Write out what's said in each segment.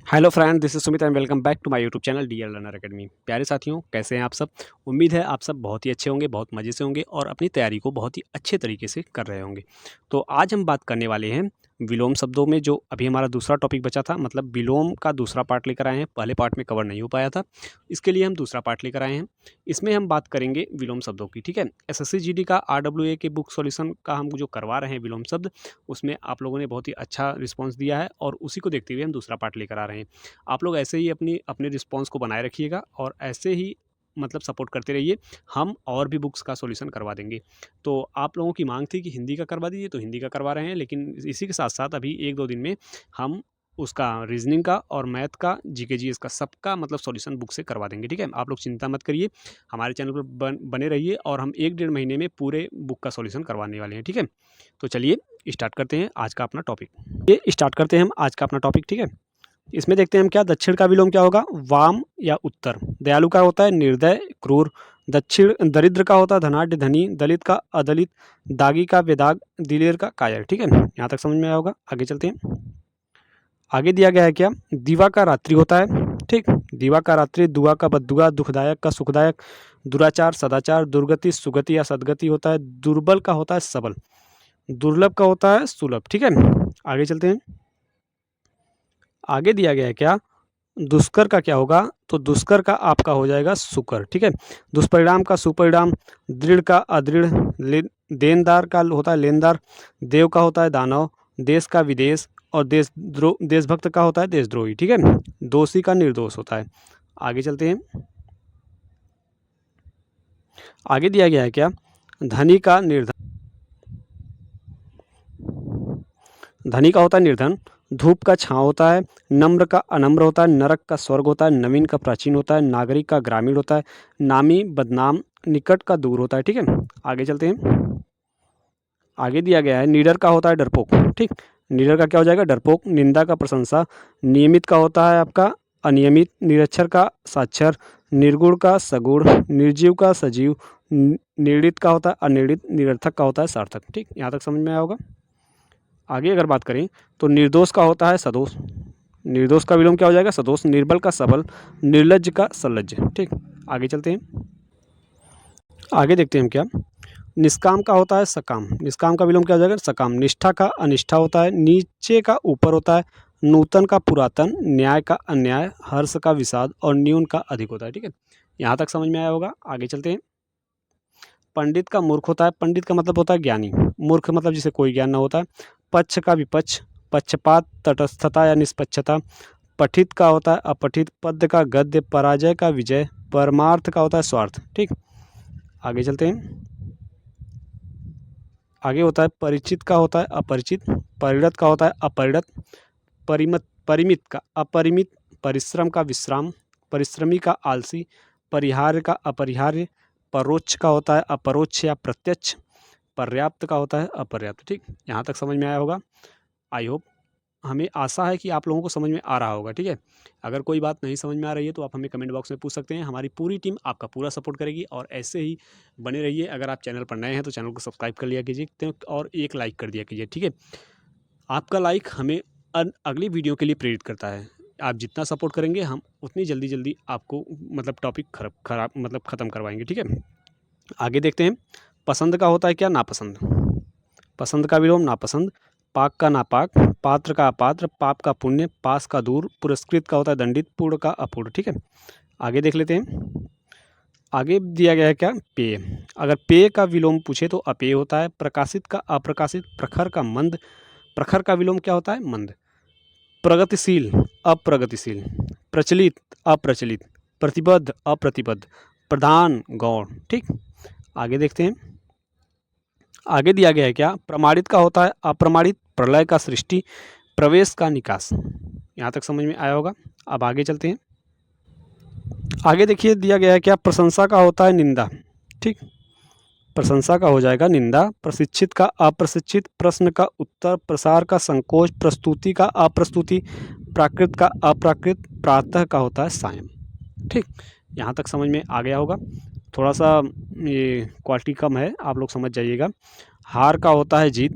Hello friend, this is Sumit and welcome back to my YouTube channel DL learner academy. प्यारे साथियों, कैसे हैं आप सब। उम्मीद है आप सब बहुत ही अच्छे होंगे, बहुत मज़े से होंगे और अपनी तैयारी को बहुत ही अच्छे तरीके से कर रहे होंगे। तो आज हम बात करने वाले हैं विलोम शब्दों में, जो अभी हमारा दूसरा टॉपिक बचा था। मतलब विलोम का दूसरा पार्ट लेकर आए हैं, पहले पार्ट में कवर नहीं हो पाया था, इसके लिए हम दूसरा पार्ट लेकर आए हैं। इसमें हम बात करेंगे विलोम शब्दों की। ठीक है, एसएससी जीडी का आरडब्ल्यूए के बुक सॉल्यूशन का हम जो करवा रहे हैं विलोम शब्द, उसमें आप लोगों ने बहुत ही अच्छा रिस्पॉन्स दिया है और उसी को देखते हुए हम दूसरा पार्ट लेकर आ रहे हैं। आप लोग ऐसे ही अपने रिस्पॉन्स को बनाए रखिएगा और ऐसे ही मतलब सपोर्ट करते रहिए। हम और भी बुक्स का सॉल्यूशन करवा देंगे। तो आप लोगों की मांग थी कि हिंदी का करवा दीजिए, तो हिंदी का करवा रहे हैं, लेकिन इसी के साथ साथ अभी 1-2 दिन में हम उसका रीजनिंग का और मैथ का, जीके जीएस का, सबका मतलब सॉल्यूशन बुक से करवा देंगे। ठीक है, आप लोग चिंता मत करिए, हमारे चैनल पर बने रहिए और हम 1-1.5 महीने में पूरे बुक का सॉल्यूशन करवाने वाले हैं। ठीक है, तो चलिए स्टार्ट करते हैं आज का अपना टॉपिक। ये स्टार्ट करते हैं हम आज का अपना टॉपिक। ठीक है, इसमें देखते हैं हम क्या दक्षिण का विलोम क्या होगा, वाम या उत्तर। दयालु का होता है निर्दय क्रूर। दक्षिण दरिद्र का होता है धनाढ्य धनी। दलित का अदलित। दागी का बेदाग। दिलेर का कायर। ठीक है, यहाँ तक समझ में आया होगा। आगे चलते हैं। आगे दिया गया है क्या, दीवा का रात्रि होता है। ठीक, दीवा का रात्रि। दुआ का बददुआ। दुखदायक का सुखदायक। दुराचार सदाचार। दुर्गति सुगति या सदगति होता है। दुर्बल का होता है सबल। दुर्लभ का होता है सुलभ। ठीक है, आगे चलते हैं। आगे दिया गया है क्या, दुष्कर का क्या होगा, तो दुष्कर का आपका हो जाएगा सुकर। ठीक है, दुष्परिणाम का सुपरिणाम। दृढ़ का अदृढ़। देनदार का होता है लेनदार। देव का होता है दानव। देश का विदेश। और देशभक्त का होता है देशद्रोही। ठीक है, दोषी का निर्दोष होता है। आगे चलते हैं। आगे दिया गया है क्या, धनी का निर्धन। धनी का होता है निर्धन। धूप का छांव होता है। नम्र का अनम्र होता है। नरक का स्वर्ग होता है। नवीन का प्राचीन होता है। नागरिक का ग्रामीण होता है। नामी बदनाम। निकट का दूर होता है। ठीक है, आगे चलते हैं। आगे दिया गया है निडर का होता है डरपोक। ठीक, निडर का क्या हो जाएगा, डरपोक। निंदा का प्रशंसा। नियमित का होता है आपका अनियमित। निरक्षर का साक्षर। निर्गुण का सगुण। निर्जीव का सजीव। निर्णित का होता है अनिर्णित। निरर्थक का होता है सार्थक। ठीक, यहाँ तक समझ में आया होगा। आगे अगर बात करें तो निर्दोष का होता है सदोष। निर्दोष का विलोम क्या हो जाएगा, सदोष। निर्बल का सबल। निर्लज्ज का सलज्ज। ठीक, आगे चलते हैं। आगे देखते हैं हम क्या, निष्काम का होता है सकाम। निष्काम का विलोम क्या हो जाएगा, सकाम। निष्ठा का अनिष्ठा होता है। नीचे का ऊपर होता है। नूतन का पुरातन। न्याय का अन्याय। हर्ष का विषाद और न्यून का अधिक होता है। ठीक है, यहाँ तक समझ में आया होगा। आगे चलते हैं। पंडित का मूर्ख होता है। पंडित का मतलब होता है ज्ञानी। मूर्ख मतलब जिसे कोई ज्ञान न होता है। पक्ष का विपक्ष। पक्षपात तटस्थता या निष्पक्षता। पठित का होता है अपठित। पद्य का गद्य। पराजय का विजय। परमार्थ का होता है स्वार्थ। ठीक, आगे चलते हैं। आगे होता है परिचित का होता है अपरिचित। परिणत का होता है अपरिणत। परिमित का अपरिमित। परिश्रम का विश्राम। परिश्रमी का आलसी। परिहार्य का अपरिहार्य। परोक्ष का होता है अपरोक्ष या प्रत्यक्ष। पर्याप्त का होता है अपर्याप्त। ठीक, यहाँ तक समझ में आया होगा। आई होप, हमें आशा है कि आप लोगों को समझ में आ रहा होगा। ठीक है, अगर कोई बात नहीं समझ में आ रही है तो आप हमें कमेंट बॉक्स में पूछ सकते हैं। हमारी पूरी टीम आपका पूरा सपोर्ट करेगी और ऐसे ही बने रहिए। अगर आप चैनल पर नए हैं तो चैनल को सब्सक्राइब कर लिया कीजिए और एक लाइक कर दिया कीजिए। ठीक है, आपका लाइक हमें अगली वीडियो के लिए प्रेरित करता है। आप जितना सपोर्ट करेंगे हम उतनी जल्दी जल्दी आपको मतलब टॉपिक खराब मतलब ख़त्म करवाएंगे। ठीक है, आगे देखते हैं। पसंद का होता है क्या, नापसंद। पसंद का विलोम नापसंद। पाक का नापाक। पात्र का अपात्र। पाप का पुण्य। पास का दूर। पुरस्कृत का होता है दंडित। पूर्ण का अपूर्ण। ठीक है, आगे देख लेते हैं। आगे दिया गया है क्या, पेय। अगर पेय का विलोम पूछे तो अपेय होता है। प्रकाशित का अप्रकाशित। प्रखर का मंद। प्रखर का विलोम क्या होता है, मंद। प्रगतिशील अप्रगतिशील। प्रचलित अप्रचलित। प्रतिबद्ध अप्रतिबद्ध। प्रधान गौण। ठीक, आगे देखते हैं। आगे दिया गया है क्या, प्रमाणित का होता है अप्रमाणित। प्रलय का सृष्टि। प्रवेश का निकास। यहाँ तक समझ में आया होगा। अब आगे चलते हैं। आगे देखिए दिया गया है क्या, प्रशंसा का होता है निंदा। ठीक, प्रशंसा का हो जाएगा निंदा। प्रशिक्षित का अप्रशिक्षित। प्रश्न का उत्तर। प्रसार का संकोच। प्रस्तुति का अप्रस्तुति। प्राकृत का अप्राकृत। प्रातः का होता है सायं। ठीक, यहाँ तक समझ में आ गया होगा। थोड़ा सा ये क्वालिटी कम है, आप लोग समझ जाइएगा। हार का होता है जीत।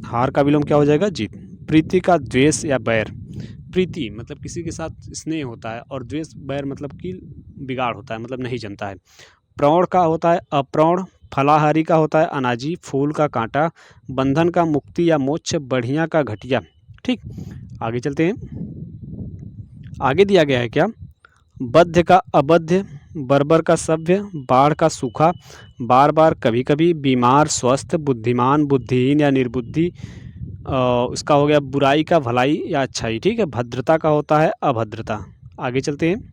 हार का विलोम क्या हो जाएगा, जीत। प्रीति का द्वेष या बैर। प्रीति मतलब किसी के साथ स्नेह होता है, और द्वेष बैर मतलब कि बिगाड़ होता है, मतलब नहीं जमता है। प्रौढ़ का होता है अप्रौढ़, फलाहारी का होता है अनाजी, फूल का कांटा, बंधन का मुक्ति या मोक्ष, बढ़िया का घटिया। ठीक, आगे चलते हैं। आगे दिया गया है क्या, बद्ध का अबद्ध, बर्बर का सभ्य, बाढ़ का सूखा, बार बार कभी कभी, बीमार स्वस्थ, बुद्धिमान बुद्धिहीन या निर्बुद्धि, उसका हो गया बुराई का भलाई या अच्छाई। ठीक है, भद्रता का होता है अभद्रता। आगे चलते हैं।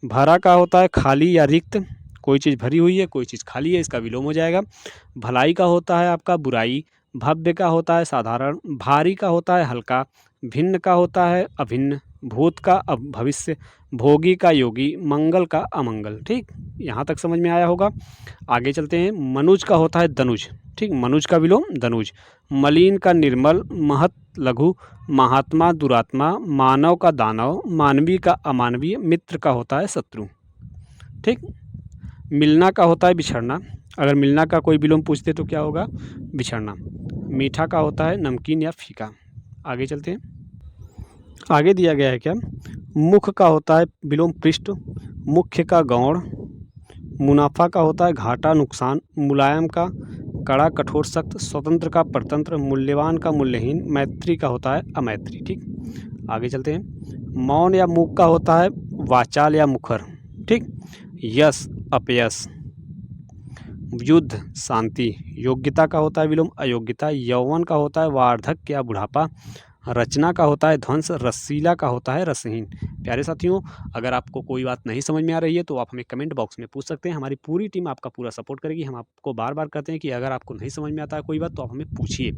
भरा का होता है खाली या रिक्त, कोई चीज़ भरी हुई है कोई चीज़ खाली है, इसका विलोम हो जाएगा। भलाई का होता है आपका बुराई, भव्य का होता है साधारण, भारी का होता है हल्का, भिन्न का होता है अभिन्न, भूत का भविष्य, भोगी का योगी, मंगल का अमंगल। ठीक, यहाँ तक समझ में आया होगा। आगे चलते हैं। मनुज का होता है दनुज। ठीक, मनुज का विलोम दनुज। मलिन का निर्मल, महत लघु, महात्मा दुरात्मा, मानव का दानव, मानवीय का अमानवीय, मित्र का होता है शत्रु। ठीक, मिलना का होता है बिछड़ना, अगर मिलना का कोई विलोम पूछते तो क्या होगा, बिछड़ना। मीठा का होता है नमकीन या फीका। आगे चलते हैं। आगे दिया गया है क्या, मुख का होता है विलोम पृष्ठ, मुख्य का गौण, मुनाफा का होता है घाटा नुकसान, मुलायम का कड़ा कठोर सख्त, स्वतंत्र का परतंत्र, मूल्यवान का मूल्यहीन, मैत्री का होता है अमैत्री। ठीक, आगे चलते हैं। मौन या मूक का होता है वाचाल या मुखर। ठीक, यश अपयश, युद्ध शांति, योग्यता का होता है विलोम अयोग्यता, यौवन का होता है वार्धक्य या बुढ़ापा, रचना का होता है ध्वंस, रसीला का होता है रसहीन। प्यारे साथियों, अगर आपको कोई बात नहीं समझ में आ रही है तो आप हमें कमेंट बॉक्स में पूछ सकते हैं, हमारी पूरी टीम आपका पूरा सपोर्ट करेगी। हम आपको बार बार कहते हैं कि अगर आपको नहीं समझ में आता है कोई बात तो आप हमें पूछिए,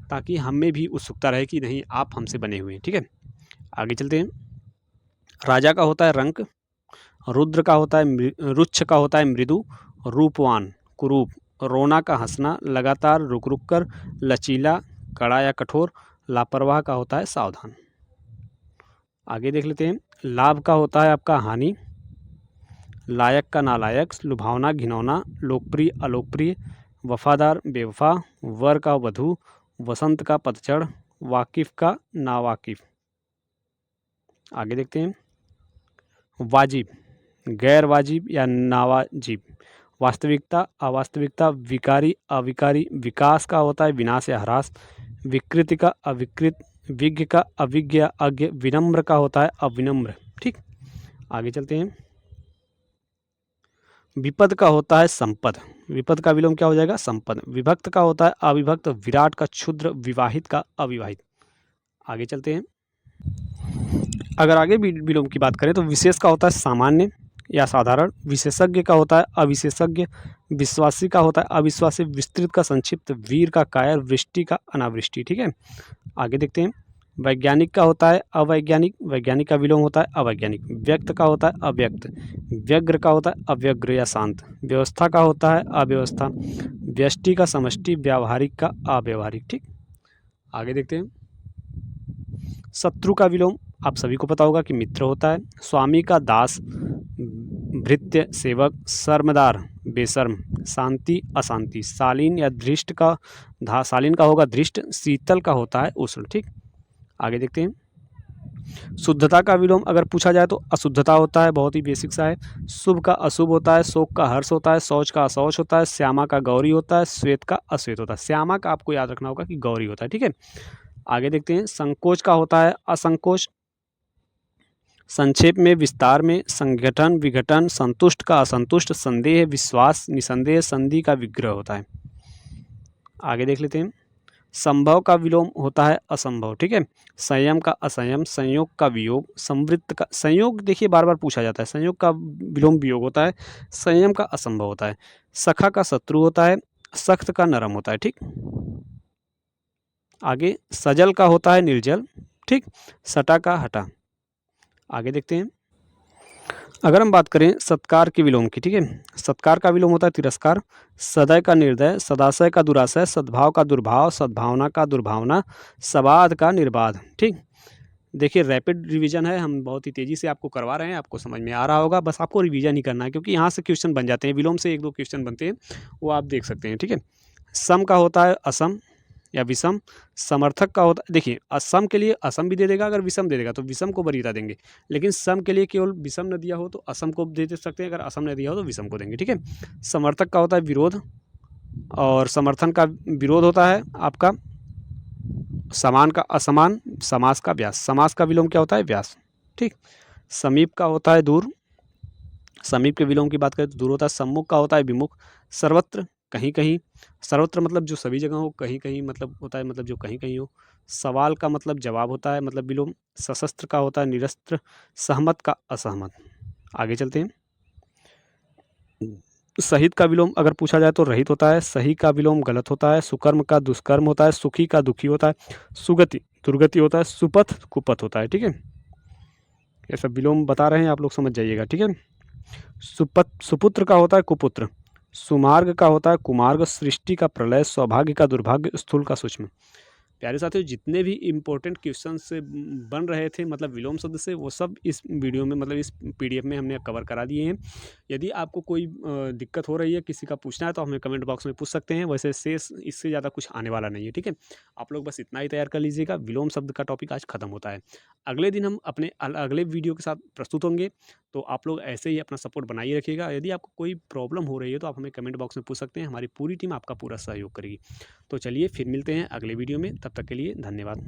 ताकि हमें भी उत्सुकता रहे कि नहीं आप हमसे बने हुए हैं। ठीक है, आगे चलते हैं। राजा का होता है रंक, रुद्र का होता है रुच्छ का होता है मृदु, रूपवान कुरूप, रोना का हंसना, लगातार रुक रुक कर, लचीला कड़ा या कठोर, लापरवाह का होता है सावधान। आगे देख लेते हैं। लाभ का होता है आपका हानि, लायक का नालायक, लुभावना घिनौना, लोकप्रिय अलोकप्रिय, वफादार बेवफा, वर का वधू, वसंत का पतझड़, वाकिफ का नावाकिफ। आगे देखते हैं। वाजिब, गैर वाजिब या नावाजिब, वास्तविकता अवास्तविकता, विकारी अविकारी, विकास का होता है विनाश या ह्रास, विकृति का अविकृत, विज्ञ का अविज्ञ या अज्ञ, विनम्र का होता है अविनम्र। ठीक, आगे चलते हैं। विपद का होता है संपद, विपद का विलोम क्या हो जाएगा संपद, विभक्त का होता है अविभक्त, विराट का क्षुद्र, विवाहित का अविवाहित। आगे चलते हैं। अगर आगे विलोम की बात करें तो विशेष का होता है सामान्य या साधारण, विशेषज्ञ का होता है अविशेषज्ञ, विश्वासी का होता है अविश्वासी, विस्तृत का संक्षिप्त, वीर का कायर, वृष्टि का अनावृष्टि। ठीक है, आगे देखते हैं। वैज्ञानिक का होता है अवैज्ञानिक, वैज्ञानिक का विलोम होता है अवैज्ञानिक, व्यक्त का होता है अव्यक्त, व्यग्र का होता है अव्यग्र या शांत, व्यवस्था का होता है अव्यवस्था, व्यष्टि का समष्टि, व्यावहारिक का अव्यवहारिक। ठीक, आगे देखते हैं। शत्रु का विलोम आप सभी को पता होगा कि मित्र होता है, स्वामी का दास, भृत्य सेवक, शर्मदार बेशर्म, शांति अशांति, शालीन या धृष्ट का शालीन का होगा धृष्ट, शीतल का होता है उष्ण। ठीक, आगे देखते हैं। शुद्धता का विलोम अगर पूछा जाए तो अशुद्धता होता है, बहुत ही बेसिक सा है। शुभ का अशुभ होता है, शोक का हर्ष होता है, शौच का अशौच होता है, श्यामा का गौरी होता है, श्वेत का अश्वेत होता है। श्यामा का आपको याद रखना होगा कि गौरी होता है। ठीक है, आगे देखते हैं। संकोच का होता है असंकोच, संक्षेप में विस्तार में, संगठन विघटन, संतुष्ट का असंतुष्ट, संदेह विश्वास, निसंदेह, संधि का विग्रह होता है। आगे देख लेते हैं। संभव का विलोम होता है असंभव। ठीक है, संयम का असंयम, संयोग का वियोग, संवृत्त का संयोग देखिए बार बार पूछा जाता है, संयोग का विलोम वियोग होता है, संयम का असंभव होता है, सखा का शत्रु होता है, सख्त का नरम होता है। ठीक, आगे सजल का होता है निर्जल। ठीक, सटा का हटा। आगे देखते हैं। अगर हम बात करें सत्कार के विलोम की, ठीक है, सत्कार का विलोम होता है तिरस्कार, सदय का निर्दय, सदाशय का दुराशय, सद्भाव का दुर्भाव, सद्भावना का दुर्भावना, सबाध का निर्बाध। ठीक, देखिए रैपिड रिवीजन है, हम बहुत ही तेज़ी से आपको करवा रहे हैं, आपको समझ में आ रहा होगा, बस आपको रिवीजन ही करना है क्योंकि यहाँ से क्वेश्चन बन जाते हैं, विलोम से 1-2 क्वेश्चन बनते हैं, वो आप देख सकते हैं। ठीक है, सम का होता है असम, या विषम समर्थक का होता है। देखिए असम के लिए असम भी दे देगा, अगर विषम दे देगा तो विषम को वरीयता देंगे, लेकिन सम के लिए केवल विषम न दिया हो तो असम को दे सकते हैं, अगर असम न दिया हो तो विषम को देंगे। ठीक है। समर्थक का होता है विरोध, और समर्थन का विरोध होता है आपका समान का असमान, समास का व्यास, समास का विलोम क्या होता है व्यास। ठीक। समीप का होता है दूर, समीप के विलोम की बात करें तो दूर होता है। सम्मुख का होता है विमुख। सर्वत्र कहीं कहीं, सर्वत्र मतलब जो सभी जगह हो, कहीं कहीं मतलब होता है मतलब जो कहीं कहीं हो। सवाल का मतलब जवाब होता है मतलब विलोम। सशस्त्र का होता है निरस्त्र। सहमत का असहमत। आगे चलते हैं। सहित का विलोम अगर पूछा जाए तो रहित होता है। सही का विलोम गलत होता है। सुकर्म का दुष्कर्म होता है। सुखी का दुखी होता है। सुगति दुर्गति होता है। सुपथ कुपथ होता है। ठीक है। ये सब विलोम बता रहे हैं, आप लोग समझ जाइएगा। ठीक है। सुपुत्र का होता है कुपुत्र। सुमार्ग का होता है कुमार्ग। सृष्टि का प्रलय। सौभाग्य का दुर्भाग्य। स्थूल का सूक्ष्म। प्यारे साथियों, जितने भी इम्पोर्टेंट क्वेश्चन से बन रहे थे मतलब विलोम शब्द से, वो सब इस वीडियो में मतलब इस पीडीएफ में हमने कवर करा दिए हैं। यदि आपको कोई दिक्कत हो रही है, किसी का पूछना है, तो हमें कमेंट बॉक्स में पूछ सकते हैं। वैसे शेष इससे ज़्यादा कुछ आने वाला नहीं है। ठीक है। आप लोग बस इतना ही तैयार कर लीजिएगा। विलोम शब्द का टॉपिक आज खत्म होता है। अगले दिन हम अपने अगले वीडियो के साथ प्रस्तुत होंगे। तो आप लोग ऐसे ही अपना सपोर्ट बनाए रखिएगा। यदि आपको कोई प्रॉब्लम हो रही है तो आप हमें कमेंट बॉक्स में पूछ सकते हैं। हमारी पूरी टीम आपका पूरा सहयोग करेगी। तो चलिए फिर मिलते हैं अगले वीडियो में, तब तक के लिए धन्यवाद।